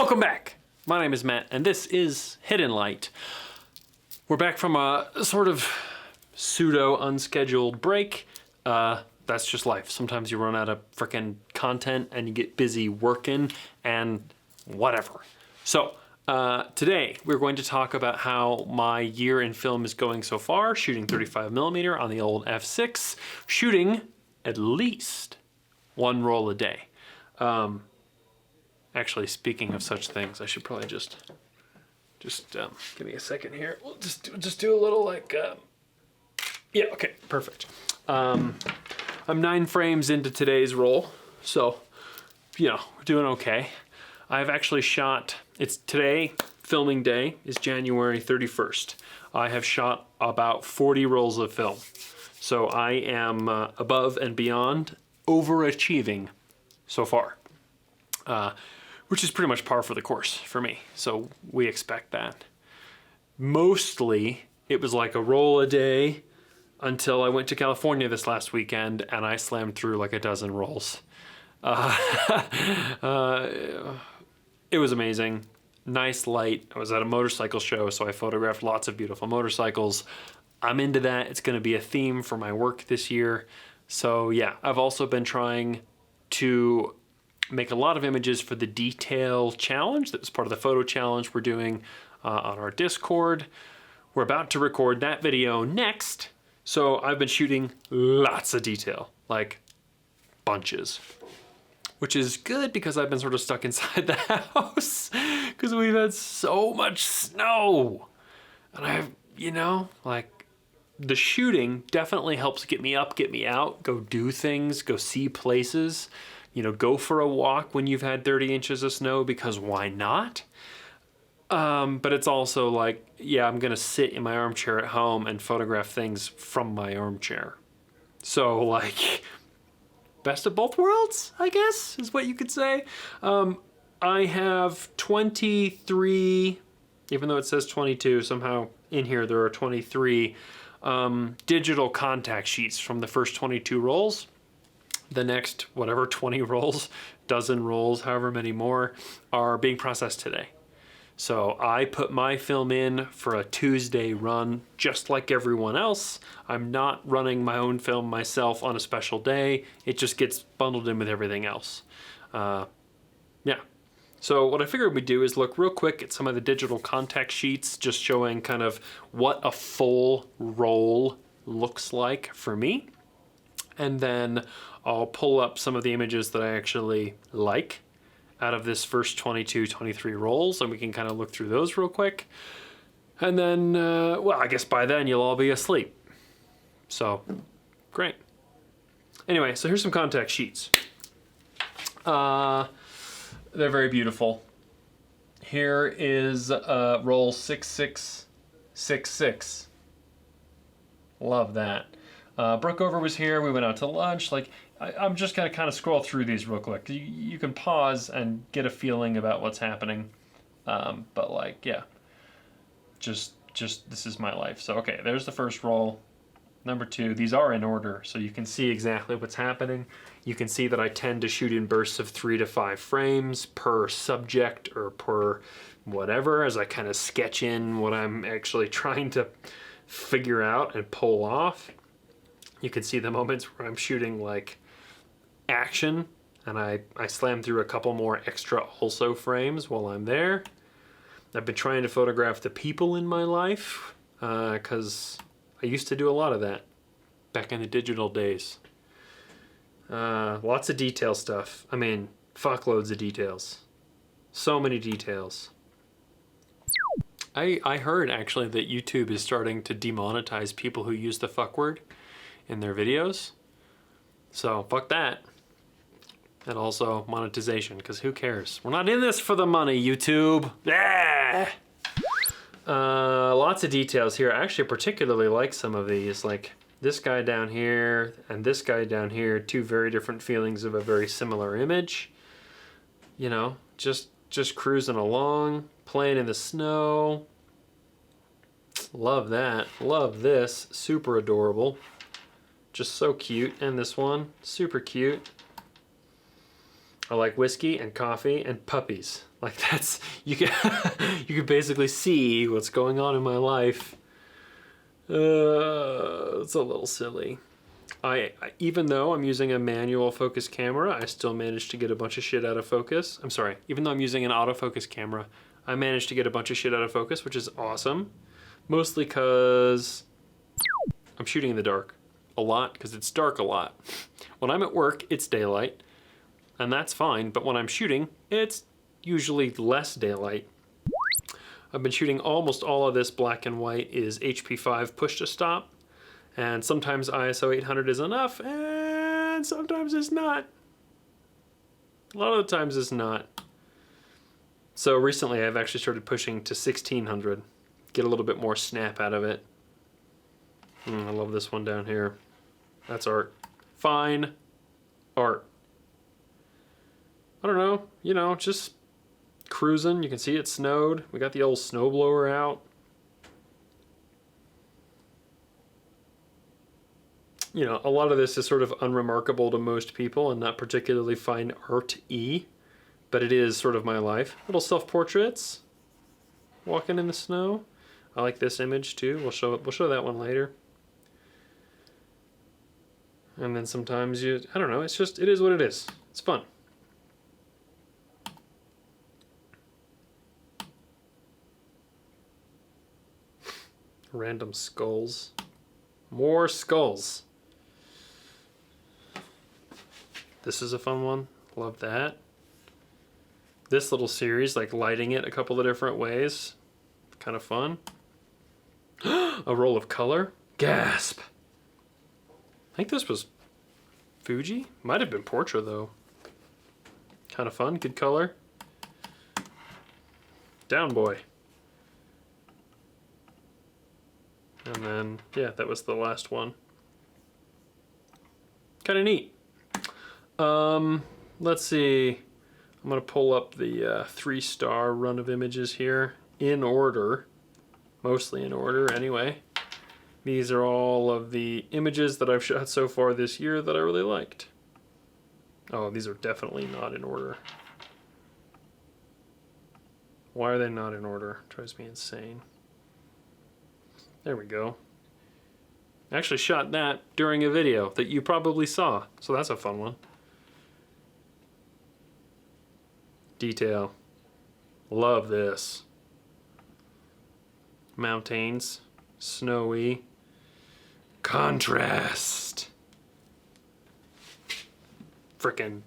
Welcome back. My name is Matt, and this is Hidden Light. We're back from a sort of pseudo-unscheduled break. That's just life. Sometimes you run out of frickin' content and you get busy working and whatever. So, today we're going to talk about how my year in film is going so far, shooting 35mm on the old F6, shooting at least one roll a day. Actually, speaking of such things, I should probably just give me a second here. We'll just do a little like, yeah, okay, perfect. I'm 9 frames into today's roll, so, you know, we're doing okay. I've actually shot, it's today, filming day is January 31st. I have shot about 40 rolls of film. So I am above and beyond overachieving so far. Which is pretty much par for the course for me. So we expect that. Mostly, it was like a roll a day until I went to California this last weekend and I slammed through like a dozen rolls. It was amazing. Nice light. I was at a motorcycle show, so I photographed lots of beautiful motorcycles. I'm into that. It's going to be a theme for my work this year. So yeah, I've also been trying to make a lot of images for the detail challenge that was part of the photo challenge we're doing on our Discord. We're about to record that video next, so I've been shooting lots of detail, like bunches, which is good because I've been sort of stuck inside the house because we've had so much snow. And I've, you know, like the shooting definitely helps get me up, get me out, go do things, go see places. You know, go for a walk when you've had 30 inches of snow, because why not? But it's also like, yeah, I'm gonna sit in my armchair at home and photograph things from my armchair. So like, best of both worlds, I guess, is what you could say. I have 23, even though it says 22, somehow in here there are 23 digital contact sheets from the first 22 rolls. The next, whatever, 20 rolls, dozen rolls, however many more, are being processed today. So I put my film in for a Tuesday run, just like everyone else. I'm not running my own film myself on a special day. It just gets bundled in with everything else. Yeah. So what I figured we'd do is look real quick at some of the digital contact sheets, just showing kind of what a full roll looks like for me. And then I'll pull up some of the images that I actually like out of this first 22, 23 rolls, and we can kind of look through those real quick. And then, well, I guess by then you'll all be asleep. So, great. Anyway, so here's some contact sheets. They're very beautiful. Here is roll 6666. Love that. Brookover was here. We went out to lunch. Like, I'm just gonna kind of scroll through these real quick. You can pause and get a feeling about what's happening. But like, yeah, just this is my life. So okay, there's the first roll. Number 2. These are in order, so you can see exactly what's happening. You can see that I tend to shoot in bursts of 3 to 5 frames per subject or per whatever, as I kind of sketch in what I'm actually trying to figure out and pull off. You can see the moments where I'm shooting like action, and I slam through a couple more extra also frames while I'm there. I've been trying to photograph the people in my life because I used to do a lot of that back in the digital days. Lots of detail stuff. I mean, fuckloads of details. So many details. I heard actually that YouTube is starting to demonetize people who use the fuck word in their videos. So fuck that. And also monetization, because who cares? We're not in this for the money, YouTube. Ah! Lots of details here. I actually particularly like some of these, like this guy down here and this guy down here, 2 very different feelings of a very similar image. You know, just cruising along, playing in the snow. Love that. Love this. Super adorable. Just so cute. And this one, super cute. I like whiskey and coffee and puppies. Like that's, you can, you can basically see what's going on in my life. It's a little silly. Even though I'm using a manual focus camera, I still managed to get a bunch of shit out of focus. I'm sorry, even though I'm using an autofocus camera, I managed to get a bunch of shit out of focus, which is awesome. Mostly because I'm shooting in the dark a lot, because it's dark a lot. When I'm at work, it's daylight, and that's fine, but when I'm shooting, it's usually less daylight. I've been shooting almost all of this black and white is HP5 push to stop, and sometimes ISO 800 is enough, and sometimes it's not. A lot of the times it's not. So recently I've actually started pushing to 1600, get a little bit more snap out of it. I love this one down here. That's art. Fine art. I don't know, you know, just cruising. You can see it snowed. We got the old snowblower out. You know, a lot of this is sort of unremarkable to most people and not particularly fine art-y, but it is sort of my life. Little self-portraits, walking in the snow. I like this image too. We'll show that one later. And then sometimes I don't know, it is what it is. It's fun. Random skulls. More skulls. This is a fun one. Love that. This little series, like lighting it a couple of different ways. Kind of fun. A roll of color. Gasp. I think this was Fuji. Might have been Portra though. Kind of fun. Good color. Down boy. And then, yeah, that was the last one. Kind of neat. Let's see. I'm going to pull up the 3-star run of images here in order. Mostly in order, anyway. These are all of the images that I've shot so far this year that I really liked. Oh, these are definitely not in order. Why are they not in order? Drives me insane. There we go. I actually shot that during a video that you probably saw, so that's a fun one. Detail. Love this. Mountains. Snowy. Contrast. Frickin'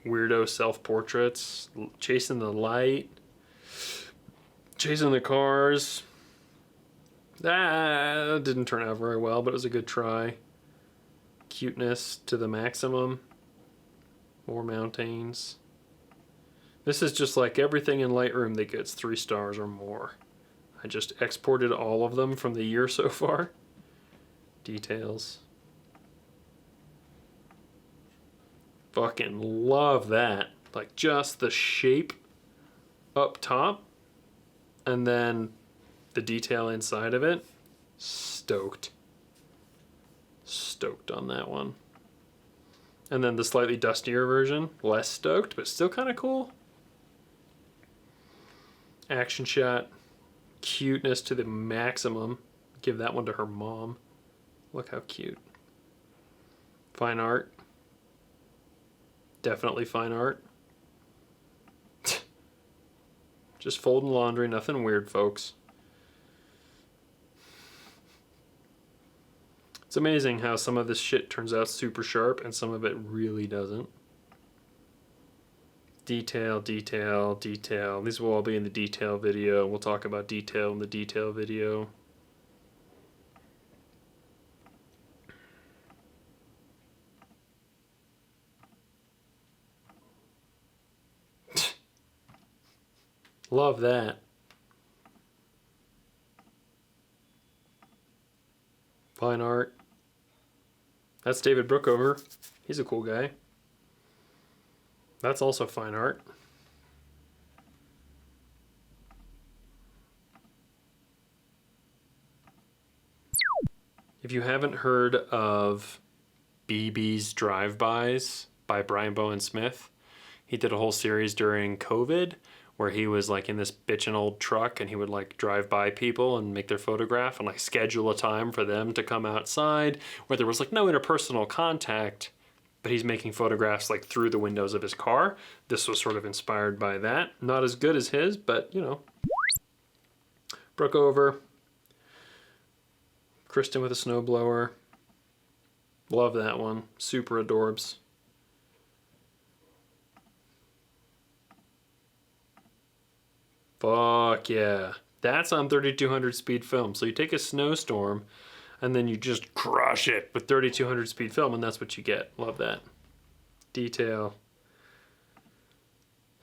weirdo self-portraits. Chasing the light. Chasing the cars. That didn't turn out very well, but it was a good try. Cuteness to the maximum. More mountains. This is just like everything in Lightroom that gets 3 stars or more. I just exported all of them from the year so far. Details. Fucking love that. Like just the shape up top and then the detail inside of it. Stoked. Stoked on that one. And then the slightly dustier version, less stoked, but still kind of cool. Action shot. Cuteness to the maximum. Give that one to her mom. Look how cute. Fine art. Definitely fine art. Just folding laundry, nothing weird, folks. It's amazing how some of this shit turns out super sharp and some of it really doesn't. Detail, detail, detail. These will all be in the detail video. We'll talk about detail in the detail video. Love that. Fine art. That's David Brookover. He's a cool guy. That's also fine art. If you haven't heard of BB's Drive-Bys by Brian Bowen Smith, he did a whole series during COVID where he was like in this bitchin' old truck and he would like drive by people and make their photograph and like schedule a time for them to come outside where there was like no interpersonal contact, but he's making photographs like through the windows of his car. This was sort of inspired by that. Not as good as his, but you know. Brook over. Kristen with a snowblower. Love that one. Super adorbs. Fuck yeah. That's on 3200 speed film. So you take a snowstorm and then you just crush it with 3200 speed film and that's what you get. Love that. Detail.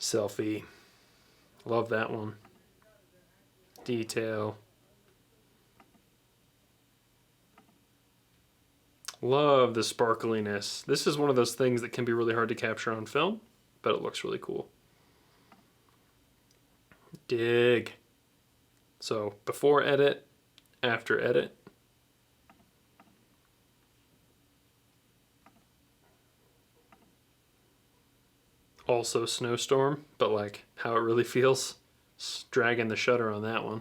Selfie. Love that one. Detail. Love the sparkliness. This is one of those things that can be really hard to capture on film, but it looks really cool. Dig. So before edit, after edit. Also snowstorm, but like how it really feels. Just dragging the shutter on that one.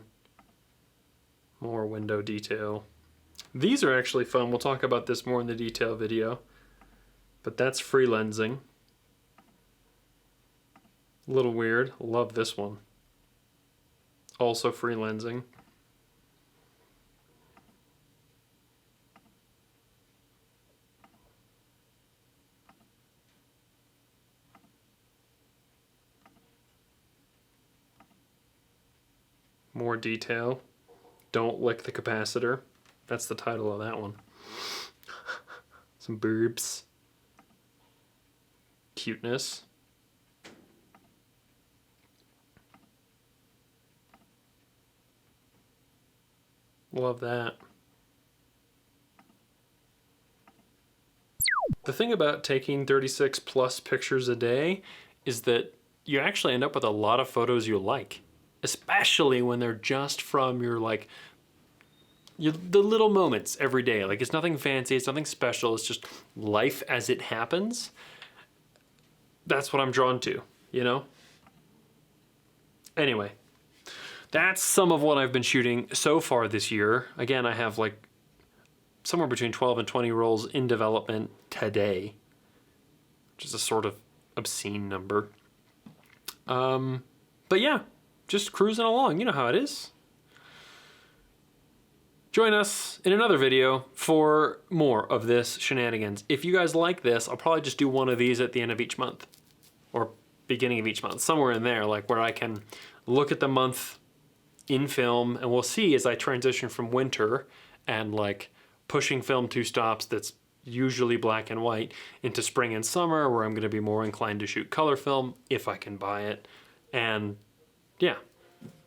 More window detail. These are actually fun. We'll talk about this more in the detail video. But that's free lensing. A little weird. Love this one. Also free lensing. More detail. Don't lick the capacitor. That's the title of that one. Some boobs. Cuteness. Love that. The thing about taking 36 plus pictures a day is that you actually end up with a lot of photos you like, especially when they're just from your like the little moments every day. Like it's nothing fancy, it's nothing special, it's just life as it happens. That's what I'm drawn to, you know? Anyway, that's some of what I've been shooting so far this year. Again, I have like somewhere between 12 and 20 rolls in development today, which is a sort of obscene number. But yeah, just cruising along, you know how it is. Join us in another video for more of this shenanigans. If you guys like this, I'll probably just do one of these at the end of each month or beginning of each month, somewhere in there, like where I can look at the month in film and we'll see as I transition from winter and like pushing film to stops that's usually black and white into spring and summer where I'm going to be more inclined to shoot color film if I can buy it. And yeah,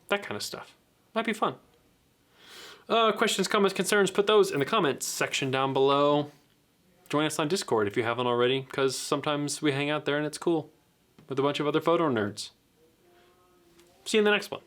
that kind of stuff. Might be fun. Questions, comments, concerns, put those in the comments section down below. Join us on Discord if you haven't already, because sometimes we hang out there and it's cool with a bunch of other photo nerds. See you in the next one.